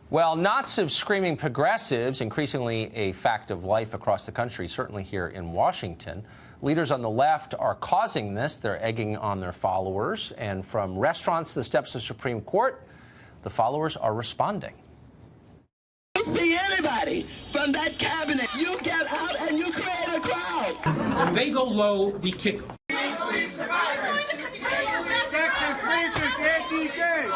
Well, knots of screaming progressives, increasingly a fact of life across the country, certainly here in Washington. Leaders on the left are causing this. They're egging on their followers. And from restaurants to the steps of Supreme Court, the followers are responding. You see anybody from that cabinet, you get out and you create a crowd. When they go low, we kick them. Sexist, racist, anti-gay.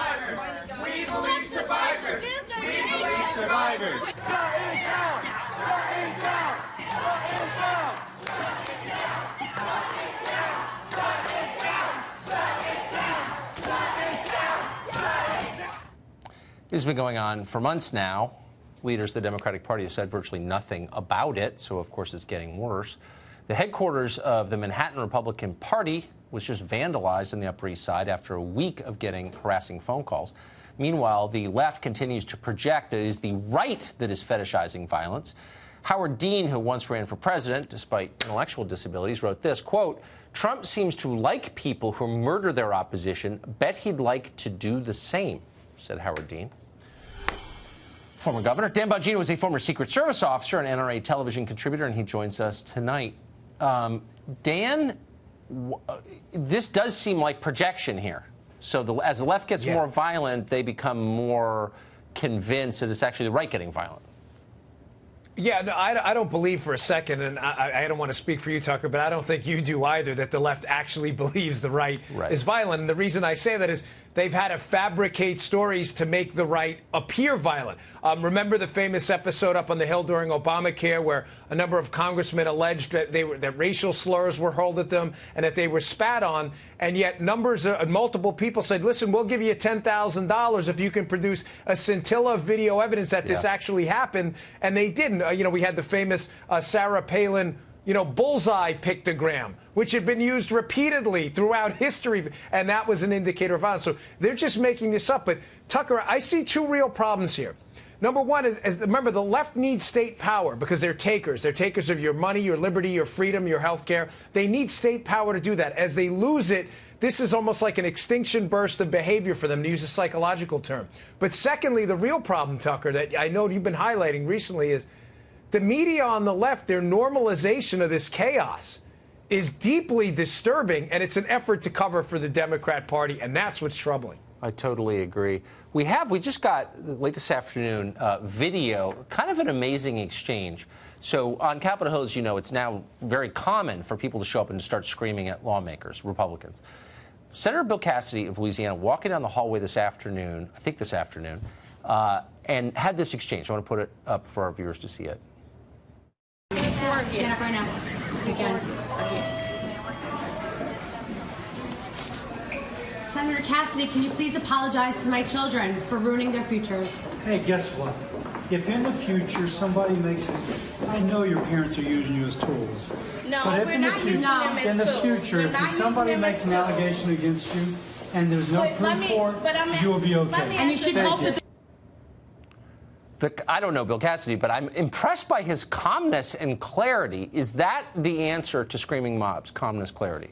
We believe survivors. We believe survivors. Shut it down! Shut it down! Shut it down! Shut it down! Shut it down! Shut it down! Shut it down! Shut it down! This has been going on for months now. Leaders of the Democratic Party have said virtually nothing about it, so of course it's getting worse. The headquarters of the Manhattan Republican Party was just vandalized on the Upper East Side after a week of getting harassing phone calls. Meanwhile, the left continues to project that it is the right that is fetishizing violence. Howard Dean, who once ran for president, despite intellectual disabilities, wrote this, quote, "Trump seems to like people who murder their opposition. Bet he'd like to do the same," said Howard Dean. Former Governor Dan Bongino was a former Secret Service officer and NRA television contributor, and he joins us tonight. Dan, this does seem like projection here. So as the left gets more violent, they become more convinced that it's actually the right getting violent. Yeah, no, I don't believe for a second, and I don't want to speak for you, Tucker, but I don't think you do either, that the left actually believes the right is violent. And the reason I say that is they've had to fabricate stories to make the right appear violent. Remember the famous episode up on the Hill during Obamacare where a number of congressmen alleged that that racial slurs were hurled at them and that they were spat on, and yet multiple people said, listen, we'll give you $10,000 if you can produce a scintilla of video evidence that this actually happened, and they didn't. We had the famous Sarah Palin bullseye pictogram, which had been used repeatedly throughout history, and that was an indicator of violence. So they're just making this up. But, Tucker, I see two real problems here. Number one is remember, the left needs state power because they're takers. They're takers of your money, your liberty, your freedom, your health care. They need state power to do that. As they lose it, this is almost like an extinction burst of behavior for them, to use a psychological term. But secondly, the real problem, Tucker, that I know you've been highlighting recently is the media on the left, their normalization of this chaos is deeply disturbing, and it's an effort to cover for the Democrat Party, and that's what's troubling. I totally agree. We just got, late this afternoon, video, kind of an amazing exchange. So on Capitol Hill, as you know, it's now very common for people to show up and start screaming at lawmakers, Republicans. Senator Bill Cassidy of Louisiana walking down the hallway this afternoon, I think this afternoon, and had this exchange. I want to put it up for our viewers to see it. Stand up right now, if you can. Senator Cassidy, can you please apologize to my children for ruining their futures? Hey, guess what? If in the future somebody makes it, I know your parents are using you as tools. No, but if we're in the not future, using them as in the tools. future, if somebody makes an allegation against you and there's no proof for it, you will be okay. And you should hope that. I don't know Bill Cassidy, but I'm impressed by his calmness and clarity. Is that the answer to screaming mobs, calmness, clarity?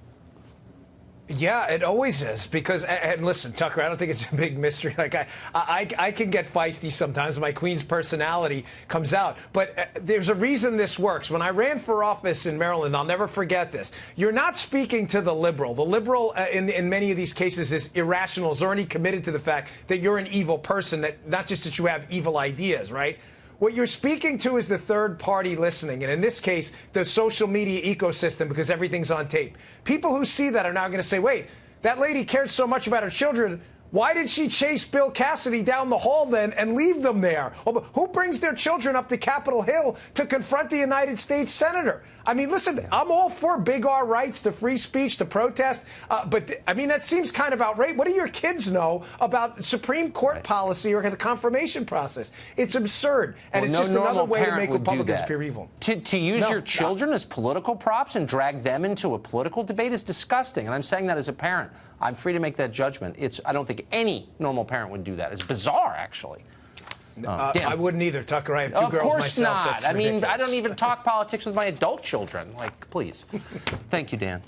Yeah, it always is, because, and listen, Tucker, I don't think it's a big mystery. Like, I can get feisty sometimes. My Queen's personality comes out. But there's a reason this works. When I ran for office in Maryland, I'll never forget this. You're not speaking to the liberal. The liberal, in many of these cases, is irrational, is already committed to the fact that you're an evil person, that not just that you have evil ideas, right? What you're speaking to is the third party listening, and in this case, the social media ecosystem, because everything's on tape. People who see that are now going to say, wait, that lady cared so much about her children. Why did she chase Bill Cassidy down the hall then and leave them there? Who brings their children up to Capitol Hill to confront the United States senator? I mean, listen, I'm all for big R rights, to free speech, to protest. But, I mean, that seems kind of outrageous. What do your kids know about Supreme Court policy or the confirmation process? It's absurd. And it's just another way to make Republicans appear evil. To use your children as political props and drag them into a political debate is disgusting. And I'm saying that as a parent. I'm free to make that judgment. I don't think any normal parent would do that. It's bizarre, actually. I wouldn't either, Tucker. I have two girls myself. Of course not. That's I mean, ridiculous. I don't even talk politics with my adult children. Like, please. Thank you, Dan.